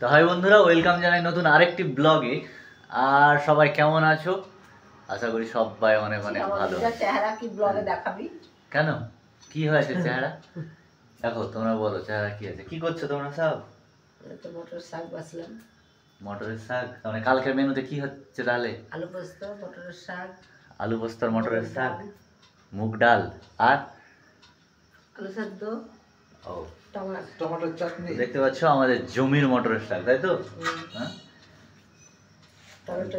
তো হাই বন্ধুরা, ওয়েলকাম জানাই নতুন আরেকটি ব্লগে। আর সবাই কেমন আছো? আশা করি সবাই অনেক অনেক ভালো। চেহারা কি ব্লগে দেখাবি? কেন, কি হয়েছে চেহারা? দেখো, তোমরা বলো চেহারা কি আছে। কি করছো তোমরা সব? তো মটর শাক বাছলাম। মটরের শাক? মানে কালকের মেনুতে কি হচ্ছে তাহলে? আলু পোস্ত, মটরের শাক। আলু পোস্ত আর মটরের শাক, মুগ ডাল আর আলু সেদ্ধ, ও টমেটোর চাটনি। দেখতে পাচ্ছ আমাদের জমির মটরের শাক, তাই তো? হ্যাঁ,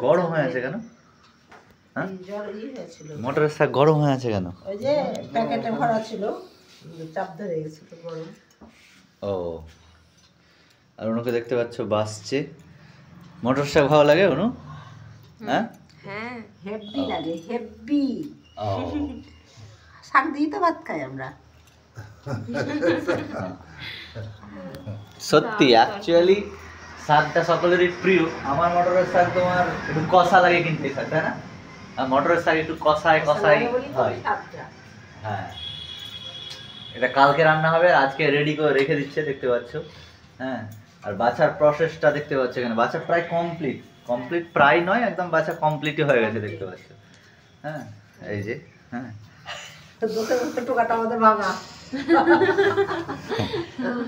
গরম হয়ে আছে কেন? হ্যাঁ, মটরের শাক গরম হয়ে আছে কেন? ওই যে প্যাকেটে ভরা ছিল, চাপ ধরে গেছিল গরম। ও, আর অনুকে দেখতে পাচ্ছ বাসছে। মটর শাক ভালো লাগে অনু? হ্যাঁ হ্যাঁ, হেভি লাগে, হেভি। ও, শাক দিয়ে তো ভাত খাই আমরা। সত্যি অ্যাকচুয়ালি শাকটা সকলেরই প্রিয়। আমার মটরের শাক তোমার একটু কষা লাগে কিনতে, শাক তাই না? আর মটরের শাক একটু কষায় কষাই হয়। হ্যাঁ, এটা কালকে রান্না হবে, আজকে রেডি করে রেখে দিচ্ছে, দেখতে পাচ্ছ। হ্যাঁ, আর বাছার প্রসেসটা দেখতে পাচ্ছ এখানে। বাছা প্রায় কমপ্লিট, কমপ্লিট প্রায় নয়, একদম বাছা কমপ্লিটই হয়ে গেছে, দেখতে পাচ্ছ। হ্যাঁ, এই যে। হ্যাঁ, দোষের মধ্যে টোকাটা আমাদের ভাঙা।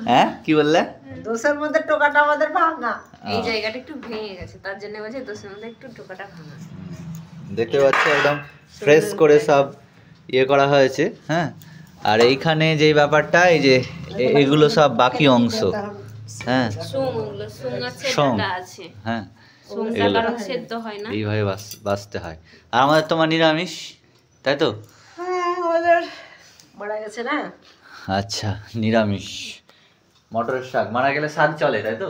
হ্যাঁ, কি বললে? দোষের মধ্যে টোকাটা আমাদের ভাঙা। এই জায়গাটা একটু ভেঙে গেছে, তার জন্য বলছে দোষের মধ্যে একটু টোকাটা ভাঙা। দেখতে পাচ্ছ একদম ফ্রেশ করে সব ইয়ে করা হয়েছে। হ্যাঁ, আর এইখানে যে ব্যাপারটা, এই যে এগুলো সব বাকি অংশ। হ্যাঁ, সুং, ওগুলো সুং আছে, সুং। ডাটা আছে। হ্যাঁ, সুংটা কারণ সেদ্ধ হয় না। এইভাবে বাঁচতে হয়। আর আমাদের তোমার নিরামিষ, তাই তো? হ্যাঁ, আমাদের মারা গেছে না। আচ্ছা, নিরামিষ। মটরের শাক মারা গেলে শাক চলে, তাই তো?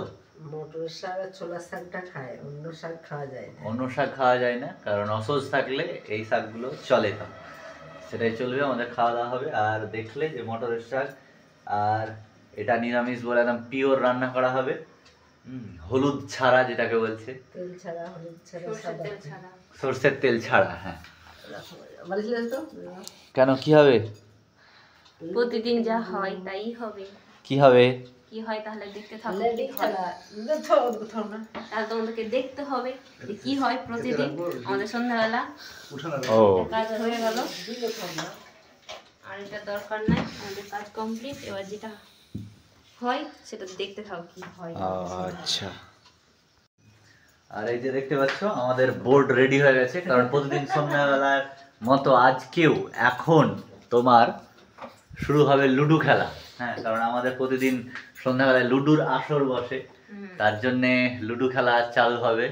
মটরের শাক আর ছোলার শাকটা খায়, অন্য শাক খাওয়া যায় না। অন্য শাক খাওয়া যায় না, কারণ অসুস্থ থাকলে এই শাকগুলো চলে, তো সেটাই চলবে, আমাদের খাওয়া দাওয়া হবে। আর দেখলে যে মটরের শাক, আর এটা নিরামিষ বলে একদম পিওর রান্না করা হবে। হলুদ ছাড়া, যেটাকে বলছে তেল ছাড়া, হলুদ ছাড়া, সরষের তেল ছাড়া। সর্ষের তেল ছাড়া। হ্যাঁ, বলেছিলেন তো কেন, কি হবে? প্রতিদিন যা হয় তাই হবে। কি হবে? কি হয় তাহলে দেখতে থাকো। অলরেডি খালা কোথাও না। তাহলে তোমাদেরকে দেখতে হবে যে কি হয় প্রতিদিন। আমাদের সন্ধ্যাবেলা ও, কাজ হয়ে গেল, আর এটা দরকার নাই, আমাদের কাজ কমপ্লিট। এবার যেটা হয় সেটা দেখতে থাকো কি হয়। আচ্ছা। আর এই যে দেখতে পাচ্ছ আমাদের বোর্ড রেডি হয়ে গেছে, কারণ প্রতিদিন সন্ধ্যাবেলার মতো আজকেও এখন তোমার শুরু হবে লুডো খেলা। হ্যাঁ, কারণ আমাদের প্রতিদিন সন্ধ্যাবেলায় লুডোর আসর বসে, তার জন্যে লুডো খেলা চালু হবে।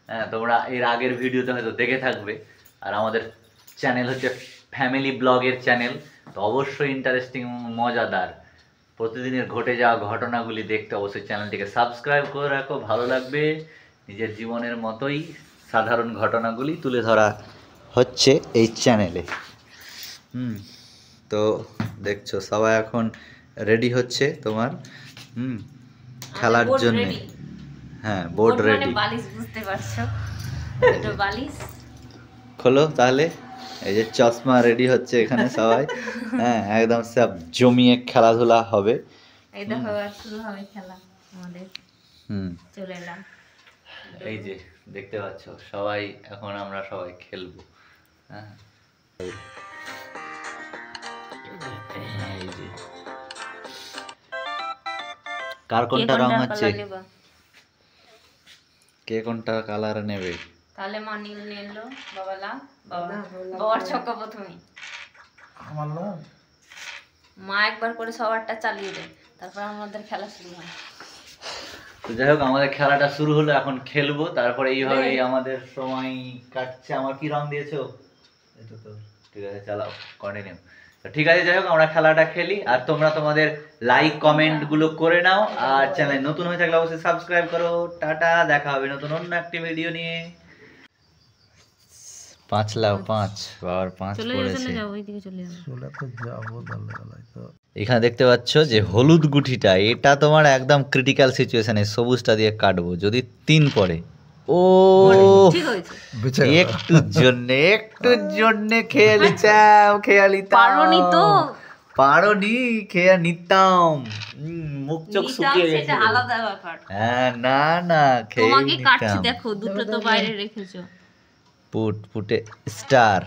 হ্যাঁ, তোমরা এর আগের ভিডিওতে হয়তো দেখে থাকবে। আর আমাদের চ্যানেল হচ্ছে ফ্যামিলি ব্লগের চ্যানেল, তো অবশ্যই ইন্টারেস্টিং, মজাদার প্রতিদিনের ঘটে যাওয়া ঘটনাগুলি দেখতে অবশ্যই চ্যানেলটিকে সাবস্ক্রাইব করে রাখো। ভালো লাগবে। নিজের জীবনের মতোই সাধারণ ঘটনাগুলি তুলে ধরা হচ্ছে এই চ্যানেলে। তো দেখছো সবাই এখন রেডি হচ্ছে তোমার খেলার জন্য। হ্যাঁ, বোর্ড রেডি। বালিশ, বুঝতে পারছো, এটা বালিশ। খোলো তাহলে। এই যে চশমা রেডি হচ্ছে এখানে সবাই। হ্যাঁ, একদম সব জমিয়ে খেলাধুলা হবে। এই দেখো আর শুরু হবে খেলা আমাদের। চলে এলাম। এই যে দেখতে পাচ্ছ সবাই, এখন আমরা সবাই খেলবো। হ্যাঁ, এই যে কার কোনটা রং হচ্ছে, কে কোনটা কালার নেবে? তাহলে মা নীল নিলো, বাবা বাবার ছক্কা প্রথমে। মা একবার করে সবারটা চালিয়ে দেয়, তারপর আমাদের খেলা শুরু হয়। তো যাই হোক, আমাদের খেলাটা শুরু হলো, এখন খেলবো। তারপরে এইভাবেই আমাদের সময় কাটছে। আমার কি রং দিয়েছো? এটা তো ঠিক আছে, চালাও, কন্টিনিউ। ঠিক আছে, যাই হোক আমরা খেলাটা খেলি, আর তোমরা তোমাদের লাইক কমেন্ট গুলো করে নাও। আর চ্যানেল নতুন হয়ে থাকলে অবশ্যই সাবস্ক্রাইব করো। টাটা, দেখা হবে নতুন অন্য একটি ভিডিও নিয়ে। 5 লাও 5, বাবার 5 পড়েছে। এখানে দেখতে পাচ্ছ যে হলুদ গুঠিটা, এটা তোমার একদম ক্রিটিক্যাল সিচুয়েশনে সবুজটা দিয়ে কাটবো, যদি 3 পড়ে। ও, একটুর জন্য খেয়ালি চাও, খেয়ালি পারোনি তো, পারোনি, খেয়ে নিতাম। মুখ চোখ নিতাম শুকিয়ে সেটা গেছে। আলাদা ব্যাপার। হ্যাঁ, না না, খেয়ে তোমাকে কাটছি নিতাম। দেখো, দুটো তো বাইরে রেখেছো। পুটে স্টার।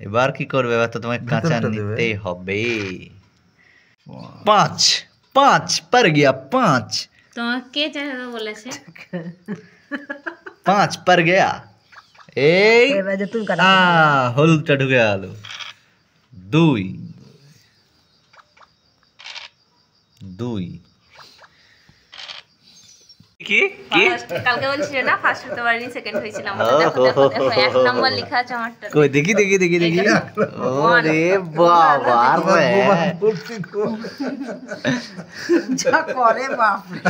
এবার কি করবে? এবার তো তোমায় কাঁচা ভিতরটা দেবে। নিতেই হবে। 5 5 पर गया 5 তোমাকে কে চাইতে বলেছে? 5 पर गया। এই এবার যে তুমি কাটা হলুদটা ঢুকে গেল। 2 কি কি First, কালকে বলছিলে না ফার্স্ট হতে পারিনি, সেকেন্ড হয়েছিলাম। দেখো দেখো দেখো, 1 নাম্বার লেখা আছে আমারটা। কই দেখি দেখি দেখি দেখি। ওরে বাবা রে, যা করে বাপরে।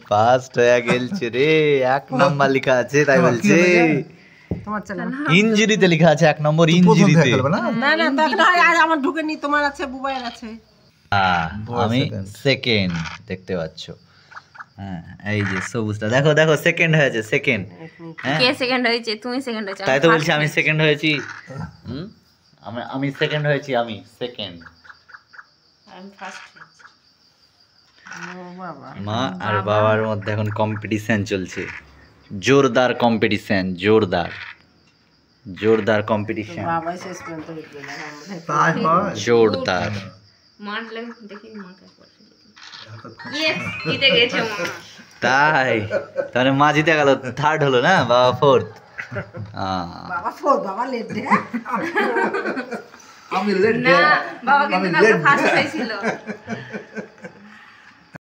ফার্স্ট হয়ে গেলছে রে। 1 নাম্বার লেখা আছে তাই বলছে। তোমার চলে ইনজুরিতে লেখা আছে 1 নম্বর প্রথম ইনজুরিতে। থেকে খেলবে না? না না তখন আর আমার ঢুকেনি, তোমার আছে মোবাইল আছে। আমি সেকেন্ড, দেখতে পাচ্ছ। হ্যাঁ, এই যে সবুজটা দেখো দেখো, সেকেন্ড হয়েছে, সেকেন্ড। হ্যাঁ, কে সেকেন্ড হয়েছে? তুমি সেকেন্ড হয়েছে। তাই তো বলছি আমি সেকেন্ড হয়েছি। আমি সেকেন্ড হয়েছি, আমি সেকেন্ড। আমি ফার্স্ট হয়েছি। ও বাবা, মা আর বাবার মধ্যে এখন কম্পিটিশন চলছে, জোরদার কম্পিটিশন, জোরদার কম্পিটিশন, বাবাই শেষ পর্যন্ত উঠবে না আমাদের। তাই হয়। জোরদার। মারলে দেখি মাকে পড়ছে। ইয়েস, জিতে গেছে মা। তাই তাহলে মা জিতে গেল, থার্ড হলো না, বাবা ফোর্থ। বাবা ফোর, বাবা লেট দে। আমি লেট না, বাবা কিন্তু কালকে ফার্স্ট হয়েছিল।